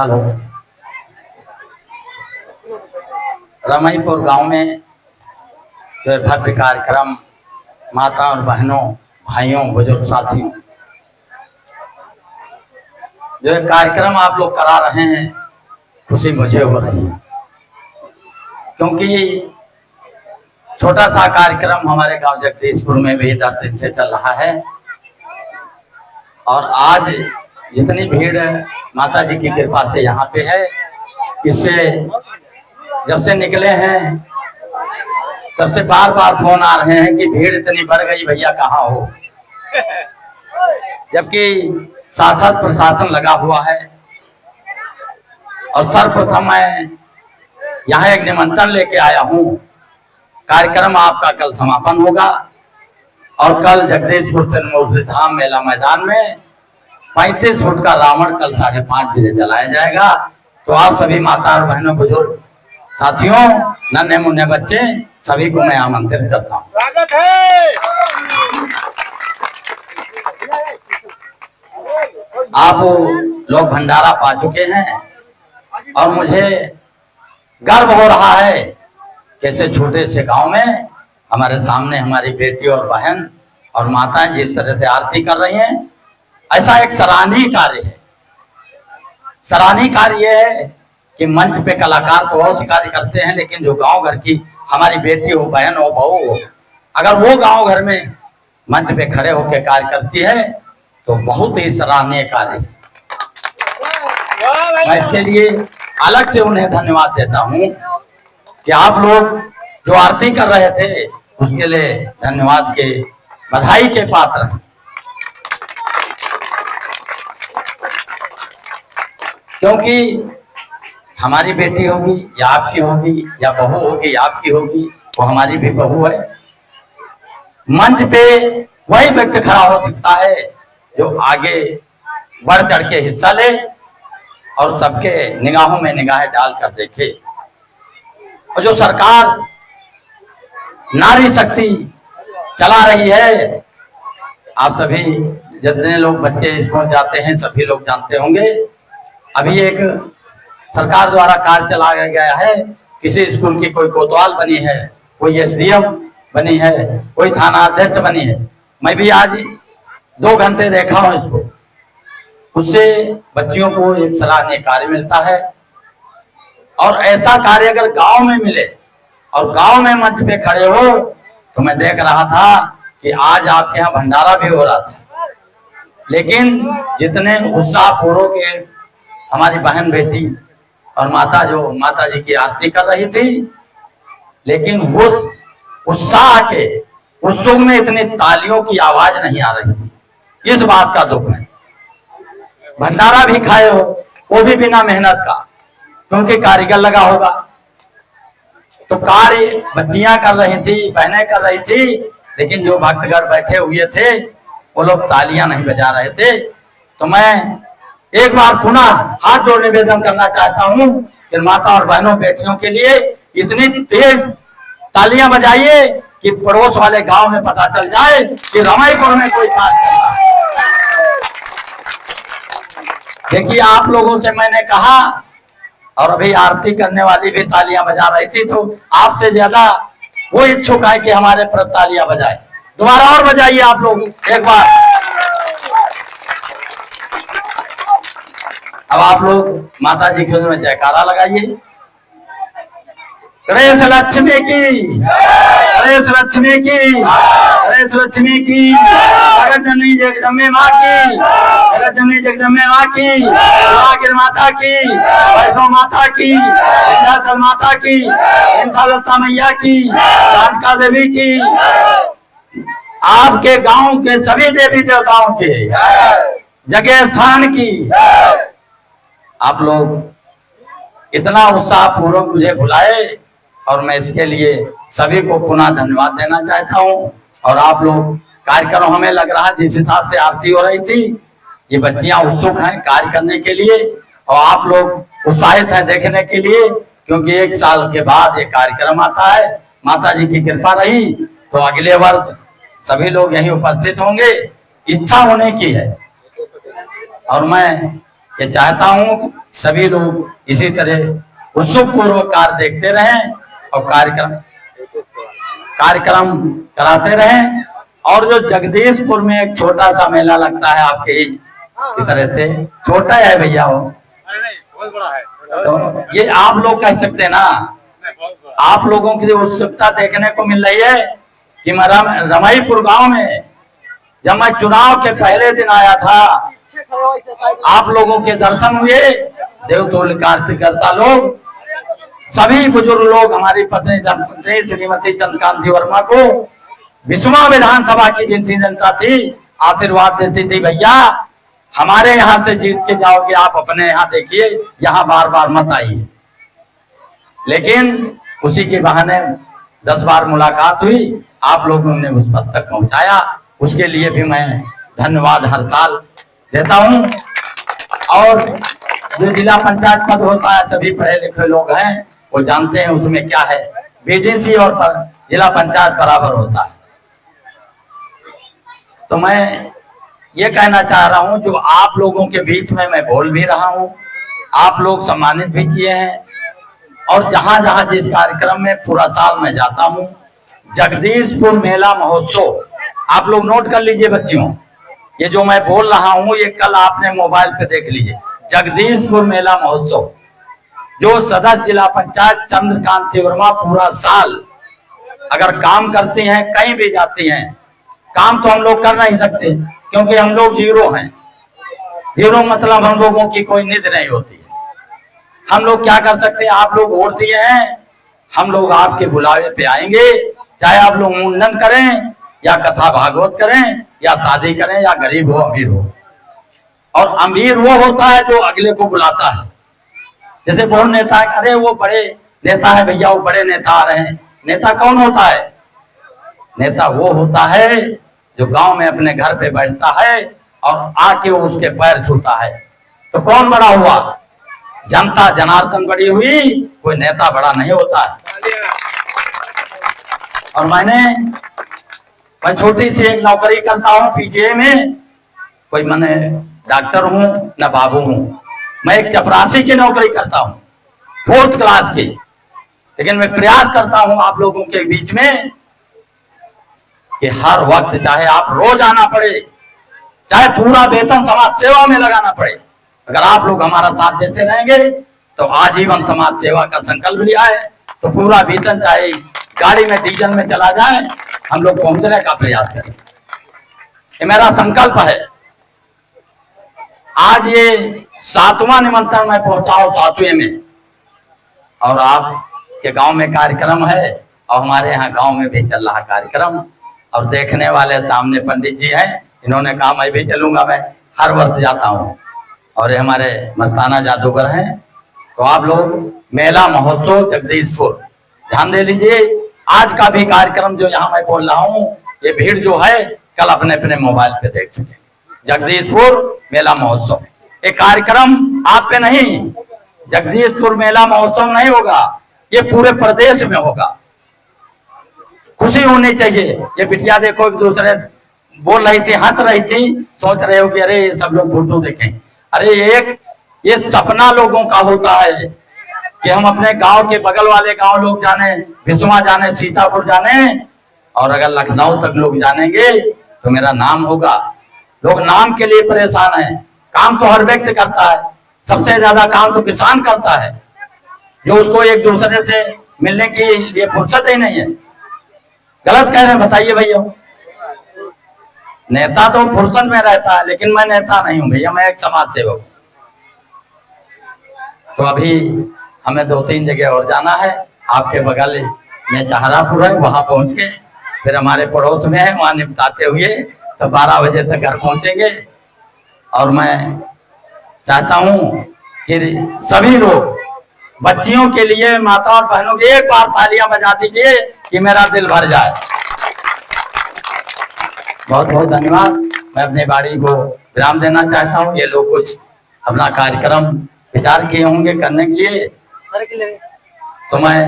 Hello. Ramaipur गांव में जो भव्य कार्यक्रम माता और बहनों, भाइयों, बुजुर्ग साथियों, जो एक कार्यक्रम आप लोग करा रहे हैं, खुशी मुझे हो रही है, क्योंकि छोटा सा कार्यक्रम हमारे गांव जगदीशपुर में भी 10 दिन से चल रहा है। और आज जितनी भीड़ माता जी की कृपा से यहाँ पे है, इससे जब से निकले हैं तब से बार बार फोन आ रहे हैं कि भीड़ इतनी बढ़ गई, भैया कहाँ हो। जबकि शासन प्रशासन लगा हुआ है। और सर्वप्रथम मैं यहाँ एक निमंत्रण लेके आया हूँ। कार्यक्रम आपका कल समापन होगा और कल जगदीशपुर त्रिमूर्ति धाम मेला मैदान में 35 फुट का रावण कल 5:30 बजे जलाया जाएगा। तो आप सभी माता और बहनों, बुजुर्ग साथियों, नन्हे मुन्ने बच्चे, सभी को मैं आमंत्रित करता हूँ। स्वागत है। आप लोग भंडारा पा चुके हैं और मुझे गर्व हो रहा है कैसे छोटे से गांव में हमारे सामने हमारी बेटी और बहन और माताएं जिस तरह से आरती कर रही हैं, ऐसा एक सराहनीय कार्य है। सराहनीय कार्य यह है कि मंच पे कलाकार तो बहुत से कार्य करते हैं, लेकिन जो गांव घर की हमारी बेटी हो, बहन हो, बहू हो, अगर वो गांव घर में मंच पे खड़े होकर कार्य करती है तो बहुत ही सराहनीय कार्य है। मैं इसके लिए अलग से उन्हें धन्यवाद देता हूं कि आप लोग जो आरती कर रहे थे उसके लिए धन्यवाद के, बधाई के पात्र हैं। क्योंकि हमारी बेटी होगी या आपकी होगी, या बहू होगी या आपकी होगी, वो हमारी भी बहू है। मंच पे वही व्यक्ति खड़ा हो सकता है जो आगे बढ़ चढ़ के हिस्सा ले और सबके निगाहों में निगाहें डालकर देखे। और जो सरकार नारी शक्ति चला रही है, आप सभी जितने लोग बच्चे स्कूल जाते हैं सभी लोग जानते होंगे। अभी एक सरकार द्वारा कार्य चलाया गया है, किसी स्कूल की कोई कोतवाल बनी है, कोई एसडीएम बनी है, कोई थाना अध्यक्ष बनी है। मैं भी आज 2 घंटे देखा हूं इसको। उससे बच्चियों को एक सराहनीय कार्य मिलता है। और ऐसा कार्य अगर गांव में मिले और गांव में मंच पे खड़े हो, तो मैं देख रहा था कि आज आपके यहाँ भंडारा भी हो रहा था, लेकिन जितने उत्साहपूर्वक के हमारी बहन बेटी और माता जो माता जी की आरती कर रही थी, लेकिन उस उत्साह के उत्सुक में इतनी तालियों की आवाज नहीं आ रही थी। इस बात का दुख है। भंडारा भी खाए हो, वो भी बिना मेहनत का, क्योंकि कारीगर लगा होगा। तो कार्य बच्चियां कर रही थी, बहनें कर रही थी, लेकिन जो भक्तगण बैठे हुए थे वो लोग तालियां नहीं बजा रहे थे। तो मैं एक बार पुनः हाथ जोड़ निवेदन करना चाहता हूं कि माता और बहनों, बेटियों के लिए इतनी तेज तालियां बजाइए कि पड़ोस वाले गांव में पता चल जाए कि रमईपुर में कोई कार्य चल रहा है। देखिए, आप लोगों से मैंने कहा, और अभी आरती करने वाली भी तालियां बजा रही थी, तो आपसे ज्यादा वो इच्छुक है कि हमारे पर तालियां बजाए। दोबारा और बजाइए आप लोग एक बार। अब आप लोग माता जी के में जयकारा लगाइए। गणेश लक्ष्मी की, गणेश लक्ष्मी की, गणेश लक्ष्मी की, जगदम्बे जगदम्बे माँ की, जगदम्बे जगदम्बे माँ की, गिर माता की, वैष्णो माता की, विंध्याचल माता की, लता मैया की, जानका देवी की, आपके गांव के सभी देवी देवताओं के जगह स्थान की। आप लोग इतना उत्साह पूर्वक मुझे बुलाए और मैं इसके लिए सभी को पुनः धन्यवाद देना चाहता हूं। और आप लोग कार्यक्रम, हमें लग रहा है जिस हिसाब से आरती हो रही थी, ये बच्चियां उत्सुक हैं कार्य करने के लिए और आप लोग उत्साहित हैं देखने के लिए, क्योंकि 1 साल के बाद ये कार्यक्रम आता है। माता जी की कृपा रही तो अगले वर्ष सभी लोग यहीं उपस्थित होंगे। इच्छा होने की है और मैं ये चाहता हूँ सभी लोग इसी तरह उत्सुक पूर्वक कार्य देखते रहें और कार्यक्रम कराते रहें। और जो जगदीशपुर में एक छोटा सा मेला लगता है आपके ही की तरह से, छोटा है भैया वो, बहुत बड़ा है। तो ये आप लोग कह सकते हैं ना, आप लोगों की जो उत्सुकता देखने को मिल रही है कि मैं रमईपुर गांव में जब मैं चुनाव के पहले दिन आया था, आप लोगों के दर्शन हुए, देवतुल्य कार्यकर्ता लोग, सभी बुजुर्ग लोग हमारी पत्नी धर्मपत्नी श्रीमती चंद्रकांति वर्मा को विश्वा विधानसभा की जितनी जनता थी आशीर्वाद देती थी, भैया हमारे यहाँ से जीत के जाओगे, आप अपने यहाँ देखिए, यहाँ बार बार मत आइए। लेकिन उसी के बहाने 10 बार मुलाकात हुई, आप लोगों ने उस पद तक पहुंचाया, उसके लिए भी मैं धन्यवाद हर साल देता हूं। और जो जिला पंचायत पद होता है, सभी पढ़े लिखे लोग हैं वो जानते हैं उसमें क्या है, बीडीसी और जिला पंचायत बराबर होता है। तो मैं ये कहना चाह रहा हूं, जो आप लोगों के बीच में मैं बोल भी रहा हूं, आप लोग सम्मानित भी किए हैं। और जहां जहां जिस कार्यक्रम में पूरा साल मैं जाता हूं, जगदीशपुर मेला महोत्सव, आप लोग नोट कर लीजिए बच्चियों, ये जो मैं बोल रहा हूं ये कल आपने मोबाइल पे देख लीजिए। जगदीशपुर मेला महोत्सव, जो सदस्य जिला पंचायत चंद्रकांति वर्मा पूरा साल अगर काम करती हैं, कहीं भी जाती हैं, काम तो हम लोग कर नहीं सकते क्योंकि हम लोग जीरो हैं। जीरो मतलब हम लोगों की कोई नींद नहीं होती है। हम लोग क्या कर सकते हैं, आप लोग वोट दिए हैं, हम लोग आपके बुलावे पे आएंगे, चाहे आप लोग मुंडन करें या कथा भागवत करें या शादी करें या गरीब हो अमीर हो। और अमीर वो होता है जो अगले को बुलाता है। जैसे बहुत नेता है, अरे वो बड़े नेता है भैया, वो बड़े नेता आ रहे हैं। नेता कौन होता है? नेता वो होता है जो गांव में अपने घर पे बैठता है और आके वो उसके पैर छूता है। तो कौन बड़ा हुआ? जनता जनार्दन बड़ी हुई, कोई नेता बड़ा नहीं होता है। और मैं छोटी सी एक नौकरी करता हूँ पीजीआई में, कोई मैंने डॉक्टर हूँ न बाबू हूँ, मैं एक चपरासी की नौकरी करता हूँ 4th क्लास की। लेकिन मैं प्रयास करता हूँ आप लोगों के बीच में कि हर वक्त, चाहे आप रोज आना पड़े, चाहे पूरा वेतन समाज सेवा में लगाना पड़े, अगर आप लोग हमारा साथ देते रहेंगे तो आजीवन समाज सेवा का संकल्प लिया है, तो पूरा वेतन चाहे गाड़ी में डीजल में चला जाए, हम लोग पहुंचने का प्रयास करें। ये मेरा संकल्प है। आज ये 7वां निमंत्रण मैं पहुंचाऊं 7वें में, और आपके गांव में कार्यक्रम है और हमारे यहाँ गांव में भी चल रहा कार्यक्रम। और देखने वाले सामने पंडित जी हैं, इन्होंने कहा मैं भी चलूंगा, मैं हर वर्ष जाता हूँ। और ये हमारे मस्ताना जादूगर हैं। तो आप लोग मेला महोत्सव जगदीशपुर ध्यान दे लीजिए। आज का भी कार्यक्रम जो यहाँ मैं बोल रहा हूँ, ये भीड़ जो है कल अपने अपने मोबाइल पे देख सके। जगदीशपुर मेला महोत्सव, ये कार्यक्रम आप पे नहीं, जगदीशपुर मेला महोत्सव नहीं होगा, ये पूरे प्रदेश में होगा। खुशी होनी चाहिए। ये बिटिया देखो एक दूसरे बोल रही थी, हंस रही थी, सोच रहे हो कि अरे ये सब लोग फोटो देखें। अरे ये सपना लोगों का होता है कि हम अपने गांव के बगल वाले गांव लोग जाने, विश्वा जाने, सीतापुर जाने, और अगर लखनऊ तक लोग जानेंगे तो मेरा नाम होगा। लोग नाम के लिए परेशान हैं। काम तो हर व्यक्ति करता है, सबसे ज्यादा काम तो किसान करता है, जो उसको एक दूसरे से मिलने की लिए फुर्सत ही नहीं है। गलत कह रहे हैं, बताइए भैया। नेता तो फुर्सत में रहता है, लेकिन मैं नेता नहीं हूं भैया, मैं एक समाज सेवक। तो अभी हमें 2-3 जगह और जाना है। आपके बगल में चहरापुर है, वहां पहुंच के फिर हमारे पड़ोस में है, वहां निपटाते हुए तो 12 बजे तक घर पहुंचेंगे। और मैं चाहता हूं कि सभी लोग, बच्चियों के लिए, माता और बहनों के एक बार तालियां बजा दीजिए कि मेरा दिल भर जाए। बहुत बहुत धन्यवाद। मैं अपनी बाड़ी को विराम देना चाहता हूँ। ये लोग कुछ अपना कार्यक्रम विचार किए होंगे करने के लिए, तो मैं